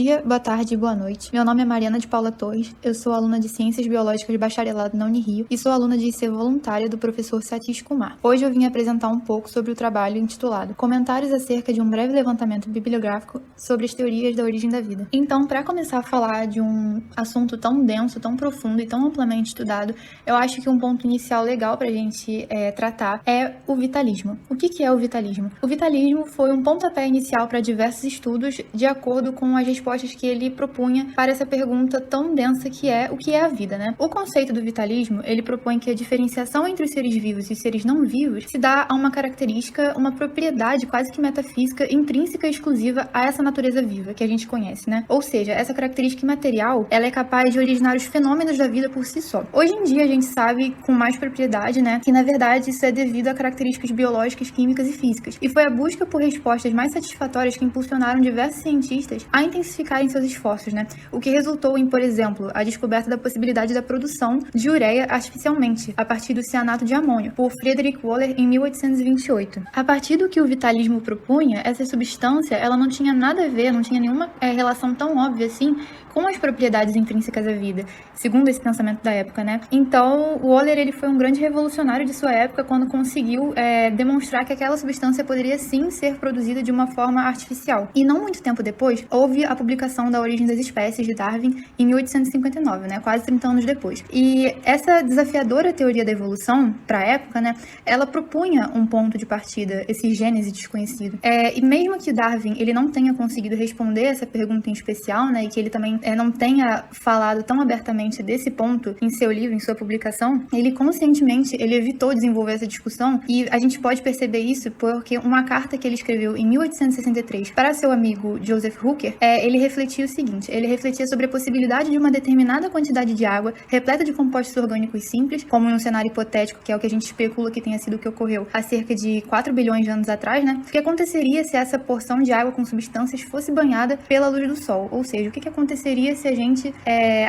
dia, boa tarde e boa noite. Meu nome é Mariana de Paula Torres, eu sou aluna de Ciências Biológicas de Bacharelado na Unirio e sou aluna de IC voluntária do professor Satish Kumar. Hoje eu vim apresentar um pouco sobre o trabalho intitulado Comentários acerca de um breve levantamento bibliográfico sobre as teorias da origem da vida. Então, para começar a falar de um assunto tão denso, tão profundo e tão amplamente estudado, eu acho que um ponto inicial legal para a gente tratar é o vitalismo. O que é o vitalismo? O vitalismo foi um pontapé inicial para diversos estudos de acordo com as respostas que ele propunha para essa pergunta tão densa que é o que é a vida, né? O conceito do vitalismo, ele propõe que a diferenciação entre os seres vivos e os seres não vivos se dá a uma característica, uma propriedade quase que metafísica, intrínseca e exclusiva a essa natureza viva que a gente conhece, né? Ou seja, essa característica imaterial, ela é capaz de originar os fenômenos da vida por si só. Hoje em dia a gente sabe com mais propriedade, né, que na verdade isso é devido a características biológicas, químicas e físicas. E foi a busca por respostas mais satisfatórias que impulsionaram diversos cientistas a intensificarem seus esforços, né? O que resultou em, por exemplo, a descoberta da possibilidade da produção de ureia artificialmente, a partir do cianato de amônio, por Friedrich Wöhler em 1828. A partir do que o vitalismo propunha, essa substância, ela não tinha nada a ver, não tinha nenhuma relação tão óbvia assim com as propriedades intrínsecas à vida, segundo esse pensamento da época, né? Então, o Wöhler, ele foi um grande revolucionário de sua época quando conseguiu demonstrar que aquela substância poderia sim ser produzida de uma forma artificial. E não muito tempo depois, houve a publicação da Origem das Espécies de Darwin em 1859, né? Quase 30 anos depois. E essa desafiadora teoria da evolução, para a época, né? Ela propunha um ponto de partida, esse gênese desconhecido. E mesmo que Darwin, ele não tenha conseguido responder essa pergunta em especial, né? E que ele também não tenha falado tão abertamente desse ponto em seu livro, em sua publicação, ele conscientemente, ele evitou desenvolver essa discussão, e a gente pode perceber isso porque uma carta que ele escreveu em 1863 para seu amigo Joseph Hooker, ele refletia o seguinte: ele refletia sobre a possibilidade de uma determinada quantidade de água repleta de compostos orgânicos simples, como em um cenário hipotético, que é o que a gente especula que tenha sido o que ocorreu há cerca de 4 bilhões de anos atrás, né? O que aconteceria se essa porção de água com substâncias fosse banhada pela luz do sol? Ou seja, o que aconteceria se a gente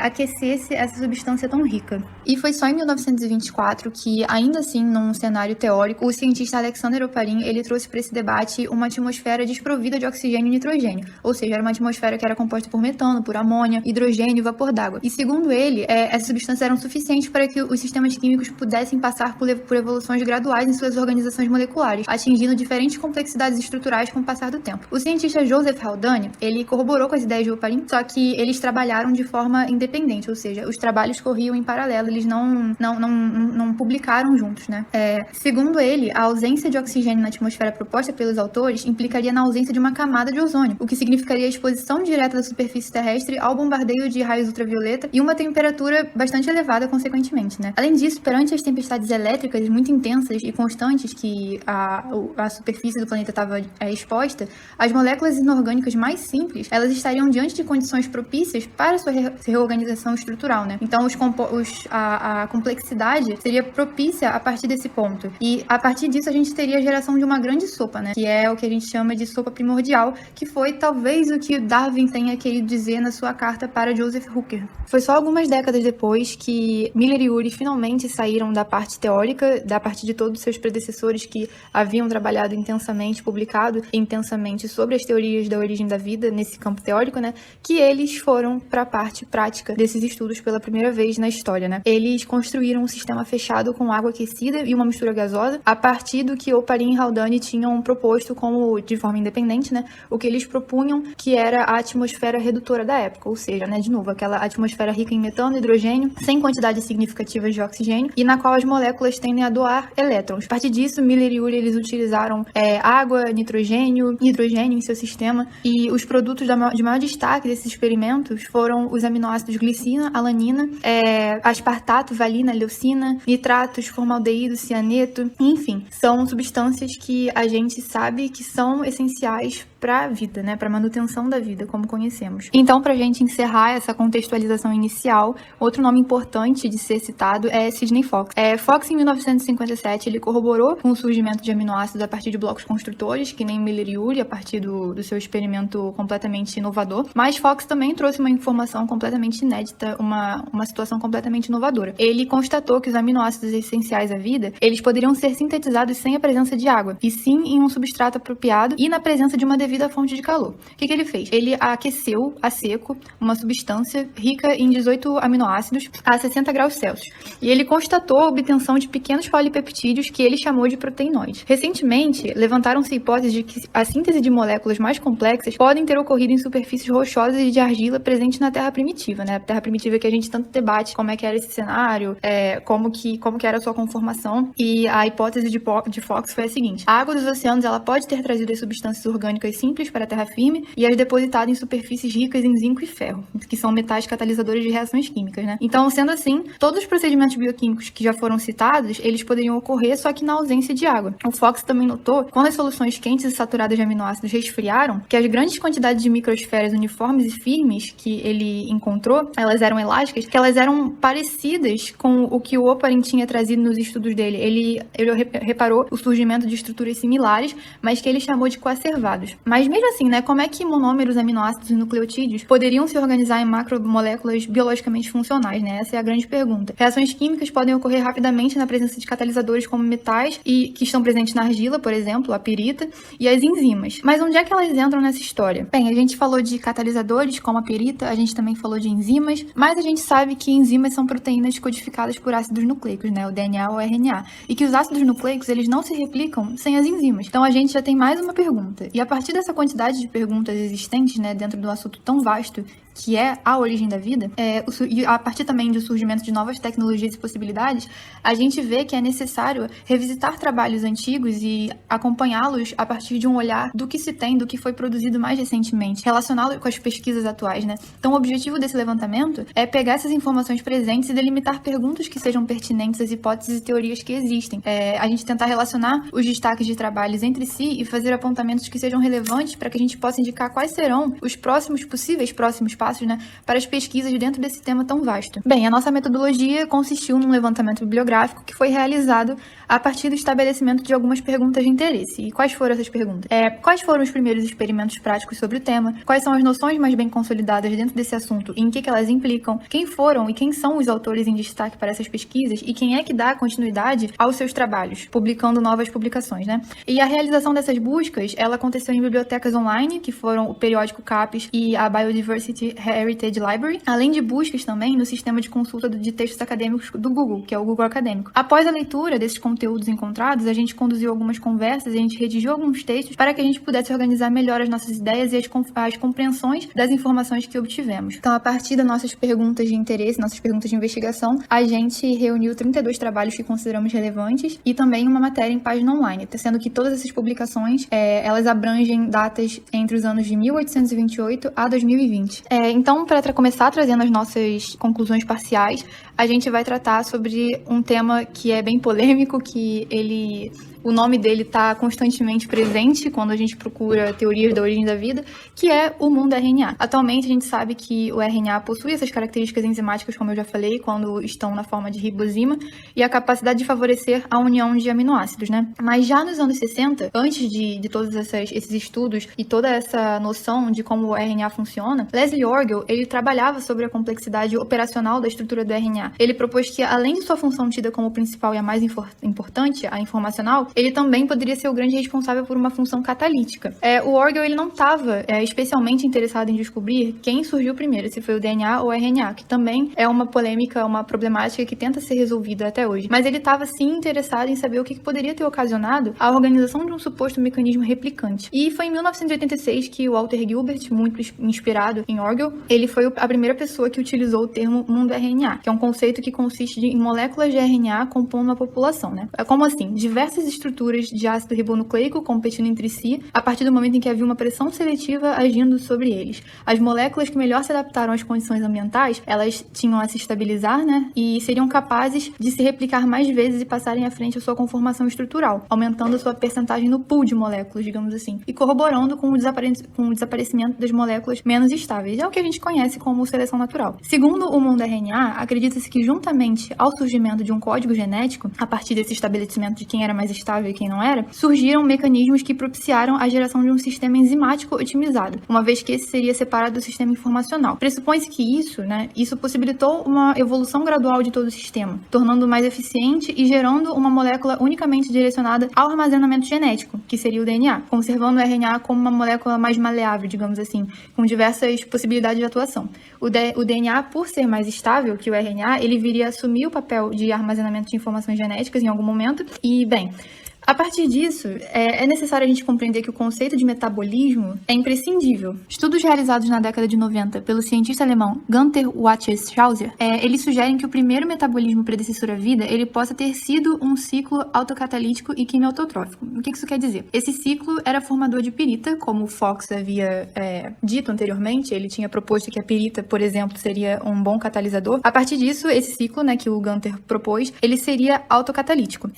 aquecesse essa substância tão rica? E foi só em 1924 que, ainda assim, num cenário teórico, o cientista Alexander Oparin, ele trouxe para esse debate uma atmosfera desprovida de oxigênio e nitrogênio, ou seja, era uma atmosfera que era composta por metano, por amônia, hidrogênio e vapor d'água. E segundo ele, essas substâncias eram suficientes para que os sistemas químicos pudessem passar por evoluções graduais em suas organizações moleculares, atingindo diferentes complexidades estruturais com o passar do tempo. O cientista Joseph Haldane, ele corroborou com as ideias de Oparin, só que eles trabalharam de forma independente, ou seja, os trabalhos corriam em paralelo, eles não publicaram juntos, né? Segundo ele, a ausência de oxigênio na atmosfera proposta pelos autores implicaria na ausência de uma camada de ozônio, o que significaria a exposição direta da superfície terrestre ao bombardeio de raios ultravioleta e uma temperatura bastante elevada, consequentemente, né? Além disso, perante as tempestades elétricas muito intensas e constantes que a superfície do planeta estava exposta, as moléculas inorgânicas mais simples, elas estariam diante de condições propícias para sua reorganização estrutural, né? Então, a complexidade seria propícia a partir desse ponto. E, a partir disso, a gente teria a geração de uma grande sopa, né? Que é o que a gente chama de sopa primordial, que foi, talvez, o que Darwin tenha querido dizer na sua carta para Joseph Hooker. Foi só algumas décadas depois que Miller e Urey finalmente saíram da parte teórica, da parte de todos os seus predecessores que haviam trabalhado intensamente, publicado intensamente sobre as teorias da origem da vida nesse campo teórico, né? Que eles foram para a parte prática desses estudos pela primeira vez na história, né? Eles construíram um sistema fechado com água aquecida e uma mistura gasosa, a partir do que Oparin e Haldane tinham proposto como, de forma independente, né? O que eles propunham que era a atmosfera redutora da época, ou seja, né, de novo, aquela atmosfera rica em metano e hidrogênio, sem quantidades significativas de oxigênio, e na qual as moléculas tendem a doar elétrons. A partir disso, Miller e Urey, eles utilizaram água, nitrogênio e hidrogênio em seu sistema, e os produtos de maior destaque desses experimentos foram os aminoácidos glicina, alanina, aspartato, valina, leucina, nitratos, formaldeído, cianeto, enfim, são substâncias que a gente sabe que são essenciais para a vida, né, para a manutenção da vida, como conhecemos. Então, para a gente encerrar essa contextualização inicial, outro nome importante de ser citado é Sidney Fox. Fox, em 1957, ele corroborou com o surgimento de aminoácidos a partir de blocos construtores, que nem Miller e Urey, a partir do seu experimento completamente inovador, mas Fox também trouxe uma informação completamente inédita, uma situação completamente inovadora. Ele constatou que os aminoácidos essenciais à vida, eles poderiam ser sintetizados sem a presença de água, e sim em um substrato apropriado e na presença de uma devido à fonte de calor. O que ele fez? Ele aqueceu a seco uma substância rica em 18 aminoácidos a 60 graus Celsius. E ele constatou a obtenção de pequenos polipeptídeos que ele chamou de proteinoides. Recentemente, levantaram-se hipóteses de que a síntese de moléculas mais complexas podem ter ocorrido em superfícies rochosas e de argila presentes na Terra primitiva, né? A Terra primitiva que a gente tanto debate como é que era esse cenário, como que era a sua conformação. E a hipótese de Fox foi a seguinte: a água dos oceanos ela pode ter trazido as substâncias orgânicas simples para a terra firme e as depositado em superfícies ricas em zinco e ferro, que são metais catalisadores de reações químicas, né? Então, sendo assim, todos os procedimentos bioquímicos que já foram citados, eles poderiam ocorrer só que na ausência de água. O Fox também notou, quando as soluções quentes e saturadas de aminoácidos resfriaram, que as grandes quantidades de microesferas uniformes e firmes que ele encontrou, elas eram elásticas, que elas eram parecidas com o que o Oparin tinha trazido nos estudos dele. Ele reparou o surgimento de estruturas similares, mas que ele chamou de coacervados. Mas mesmo assim, né, como é que monômeros, aminoácidos e nucleotídeos poderiam se organizar em macromoléculas biologicamente funcionais, né? Essa é a grande pergunta. Reações químicas podem ocorrer rapidamente na presença de catalisadores como metais e que estão presentes na argila, por exemplo, a pirita, e as enzimas. Mas onde é que elas entram nessa história? Bem, a gente falou de catalisadores como a pirita, a gente também falou de enzimas, mas a gente sabe que enzimas são proteínas codificadas por ácidos nucleicos, né? O DNA ou o RNA. E que os ácidos nucleicos, eles não se replicam sem as enzimas. Então a gente já tem mais uma pergunta. E a partir dessa quantidade de perguntas existentes, né, dentro do assunto tão vasto que é a origem da vida, e a partir também do surgimento de novas tecnologias e possibilidades, a gente vê que é necessário revisitar trabalhos antigos e acompanhá-los a partir de um olhar do que se tem, do que foi produzido mais recentemente, relacioná-lo com as pesquisas atuais, né? Então, o objetivo desse levantamento é pegar essas informações presentes e delimitar perguntas que sejam pertinentes às hipóteses e teorias que existem. A gente tentar relacionar os destaques de trabalhos entre si e fazer apontamentos que sejam relevantes para que a gente possa indicar quais serão os possíveis próximos passos, né, para as pesquisas dentro desse tema tão vasto. Bem, a nossa metodologia consistiu num levantamento bibliográfico que foi realizado a partir do estabelecimento de algumas perguntas de interesse. E quais foram essas perguntas? Quais foram os primeiros experimentos práticos sobre o tema? Quais são as noções mais bem consolidadas dentro desse assunto e em que elas implicam? Quem foram e quem são os autores em destaque para essas pesquisas? E quem é que dá continuidade aos seus trabalhos, publicando novas publicações, né? E a realização dessas buscas, ela aconteceu em bibliotecas online, que foram o periódico CAPES e a Biodiversity Heritage Library, além de buscas também no sistema de consulta de textos acadêmicos do Google, que é o Google Acadêmico. Após a leitura desses conteúdos encontrados, a gente conduziu algumas conversas, a gente redigiu alguns textos para que a gente pudesse organizar melhor as nossas ideias e as compreensões das informações que obtivemos. Então, a partir das nossas perguntas de interesse, nossas perguntas de investigação, a gente reuniu 32 trabalhos que consideramos relevantes e também uma matéria em página online, sendo que todas essas publicações, elas abrangem datas entre os anos de 1828 a 2020. Então, para começar trazendo as nossas conclusões parciais, a gente vai tratar sobre um tema que é bem polêmico, o nome dele está constantemente presente quando a gente procura teorias da origem da vida, que é o mundo RNA. Atualmente, a gente sabe que o RNA possui essas características enzimáticas, como eu já falei, quando estão na forma de ribosima, e a capacidade de favorecer a união de aminoácidos, né? Mas já nos anos 60, antes de todos esses estudos e toda essa noção de como o RNA funciona, Leslie Orgel, ele trabalhava sobre a complexidade operacional da estrutura do RNA. Ele propôs que, além de sua função tida como principal e a mais importante, a informacional, ele também poderia ser o grande responsável por uma função catalítica. O Orgel, ele não estava especialmente interessado em descobrir quem surgiu primeiro, se foi o DNA ou o RNA, que também é uma polêmica, uma problemática que tenta ser resolvida até hoje. Mas ele estava, sim, interessado em saber o que poderia ter ocasionado a organização de um suposto mecanismo replicante. E foi em 1986 que o Walter Gilbert, muito inspirado em Orgel, ele foi a primeira pessoa que utilizou o termo mundo RNA, que é um conceito que consiste em moléculas de RNA compondo uma população, né? Como assim? Diversas estruturas de ácido ribonucleico competindo entre si a partir do momento em que havia uma pressão seletiva agindo sobre eles. As moléculas que melhor se adaptaram às condições ambientais, elas tinham a se estabilizar, né? E seriam capazes de se replicar mais vezes e passarem à frente a sua conformação estrutural, aumentando a sua percentagem no pool de moléculas, digamos assim, e corroborando com o desaparecimento das moléculas menos estáveis. É o que a gente conhece como seleção natural. Segundo o mundo RNA, acredita-se supôs que, juntamente ao surgimento de um código genético, a partir desse estabelecimento de quem era mais estável e quem não era, surgiram mecanismos que propiciaram a geração de um sistema enzimático otimizado, uma vez que esse seria separado do sistema informacional. Pressupõe-se que isso possibilitou uma evolução gradual de todo o sistema, tornando-o mais eficiente e gerando uma molécula unicamente direcionada ao armazenamento genético, que seria o DNA, conservando o RNA como uma molécula mais maleável, digamos assim, com diversas possibilidades de atuação. O DNA, por ser mais estável que o RNA, ele viria a assumir o papel de armazenamento de informações genéticas em algum momento e, bem, a partir disso, é necessário a gente compreender que o conceito de metabolismo é imprescindível. Estudos realizados na década de 90 pelo cientista alemão Günther Wachter-Schauser, eles sugerem que o primeiro metabolismo predecessor à vida, ele possa ter sido um ciclo autocatalítico e quimiautotrófico. O que isso quer dizer? Esse ciclo era formador de pirita, como o Fox havia dito anteriormente, ele tinha proposto que a pirita, por exemplo, seria um bom catalisador. A partir disso, esse ciclo, que o Günther propôs, ele seria autocatalítico.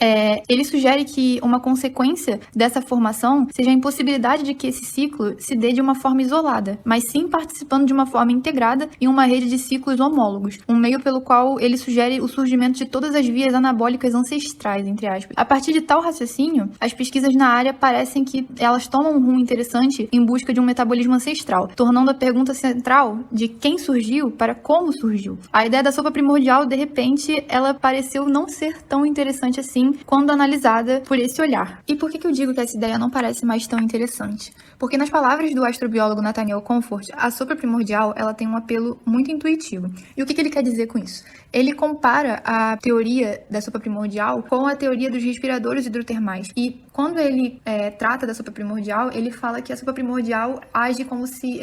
Ele sugere que uma consequência dessa formação seja a impossibilidade de que esse ciclo se dê de uma forma isolada, mas sim participando de uma forma integrada em uma rede de ciclos homólogos, um meio pelo qual ele sugere o surgimento de todas as vias anabólicas ancestrais, entre aspas. A partir de tal raciocínio, as pesquisas na área parecem que elas tomam um rumo interessante em busca de um metabolismo ancestral, tornando a pergunta central de quem surgiu para como surgiu. A ideia da sopa primordial, de repente, ela pareceu não ser tão interessante assim quando analisada por esse olhar. E por que eu digo que essa ideia não parece mais tão interessante? Porque nas palavras do astrobiólogo Nathaniel Comfort, a sopa primordial ela tem um apelo muito intuitivo. E o que ele quer dizer com isso? Ele compara a teoria da sopa primordial com a teoria dos respiradores hidrotermais. E quando ele trata da sopa primordial, ele fala que a sopa primordial age como se,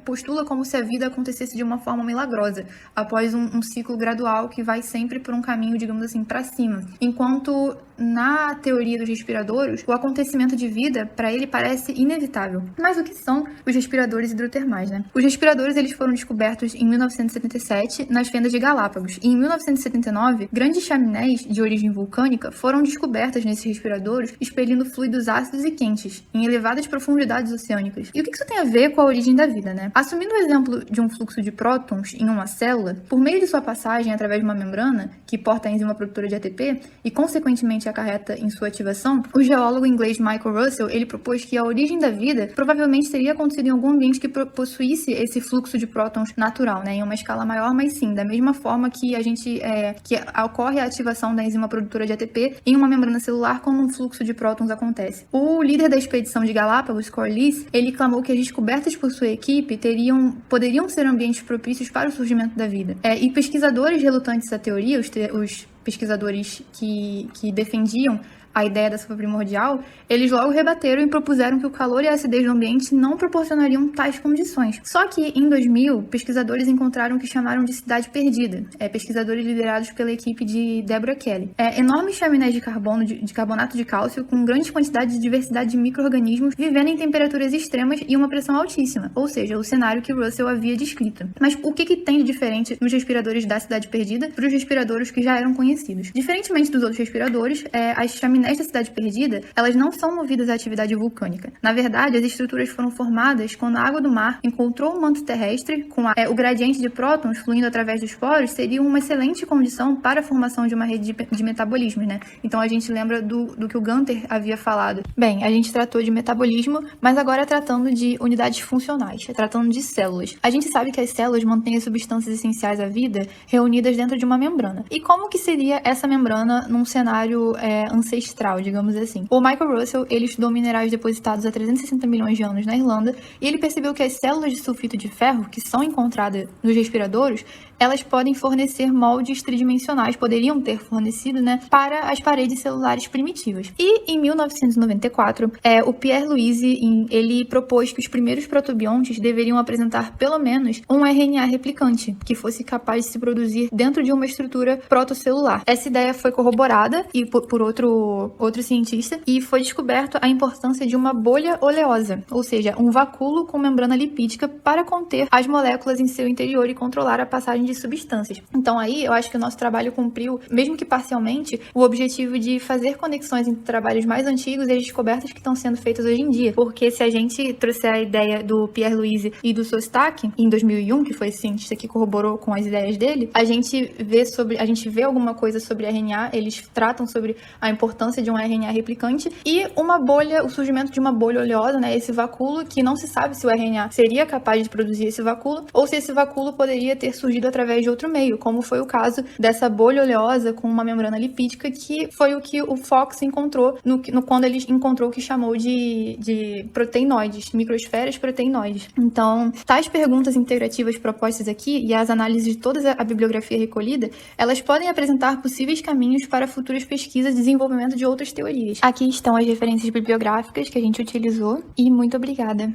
postula como se a vida acontecesse de uma forma milagrosa, após um ciclo gradual que vai sempre por um caminho, digamos assim, para cima. Enquanto na teoria dos respiradores, o acontecimento de vida, para ele, parece inevitável. Mas o que são os respiradores hidrotermais, Os respiradores, eles foram descobertos em 1977 nas fendas de Galápagos. E em 1979, grandes chaminés de origem vulcânica foram descobertas nesses respiradores, expelindo fluidos ácidos e quentes, em elevadas profundidades oceânicas. E o que isso tem a ver com a origem da vida, Assumindo o exemplo de um fluxo de prótons em uma célula, por meio de sua passagem através de uma membrana, que porta a enzima produtora de ATP, e consequentemente acarreta em sua ativação, o geólogo inglês Michael Russell, ele propôs que a origem da vida provavelmente teria acontecido em algum ambiente que possuísse esse fluxo de prótons natural, em uma escala maior, mas sim, da mesma forma que que ocorre a ativação da enzima produtora de ATP em uma membrana celular quando um fluxo de prótons acontece. O líder da expedição de Galápagos, Corliss, ele clamou que as descobertas por sua equipe poderiam ser ambientes propícios para o surgimento da vida. E pesquisadores relutantes à teoria, os pesquisadores que defendiam a ideia da sopa primordial, eles logo rebateram e propuseram que o calor e a acidez do ambiente não proporcionariam tais condições. Só que, em 2000, pesquisadores encontraram o que chamaram de cidade perdida, pesquisadores liderados pela equipe de Deborah Kelly. Enormes chaminés de carbonato de cálcio com grandes quantidades de diversidade de micro-organismos vivendo em temperaturas extremas e uma pressão altíssima, ou seja, o cenário que Russell havia descrito. Mas o que tem de diferente nos respiradores da cidade perdida para os respiradores que já eram conhecidos? Diferentemente dos outros respiradores, as chaminés da cidade perdida, elas não são movidas à atividade vulcânica. Na verdade, as estruturas foram formadas quando a água do mar encontrou o manto terrestre, com o gradiente de prótons fluindo através dos poros, seria uma excelente condição para a formação de uma rede de metabolismos, Então a gente lembra do que o Günther havia falado. Bem, a gente tratou de metabolismo, mas agora tratando de unidades funcionais, tratando de células. A gente sabe que as células mantêm as substâncias essenciais à vida reunidas dentro de uma membrana. E como que seria essa membrana num cenário ancestral, digamos assim? O Michael Russell, ele estudou minerais depositados há 360 milhões de anos na Irlanda e ele percebeu que as células de sulfito de ferro, que são encontradas nos respiradores, elas podem fornecer moldes tridimensionais, poderiam ter fornecido, para as paredes celulares primitivas. E em 1994, o Pierre Louise, ele propôs que os primeiros protobiontes deveriam apresentar pelo menos um RNA replicante, que fosse capaz de se produzir dentro de uma estrutura protocelular. Essa ideia foi corroborada por outro cientista e foi descoberto a importância de uma bolha oleosa, ou seja, um vacúolo com membrana lipídica para conter as moléculas em seu interior e controlar a passagem de substâncias. Então aí eu acho que o nosso trabalho cumpriu, mesmo que parcialmente, o objetivo de fazer conexões entre trabalhos mais antigos e as descobertas que estão sendo feitas hoje em dia. Porque se a gente trouxer a ideia do Pierre Louise e do Szostak, em 2001, que foi esse cientista que corroborou com as ideias dele, a gente vê alguma coisa sobre RNA, eles tratam sobre a importância de um RNA replicante e o surgimento de uma bolha oleosa, né, esse vacúolo, que não se sabe se o RNA seria capaz de produzir esse vacúolo ou se esse vacúolo poderia ter surgido através de outro meio, como foi o caso dessa bolha oleosa com uma membrana lipídica, que foi o que o Fox encontrou quando ele encontrou o que chamou de proteinoides, microesferas proteinoides. Então, tais perguntas integrativas propostas aqui e as análises de toda a bibliografia recolhida, elas podem apresentar possíveis caminhos para futuras pesquisas e desenvolvimento de outras teorias. Aqui estão as referências bibliográficas que a gente utilizou e muito obrigada.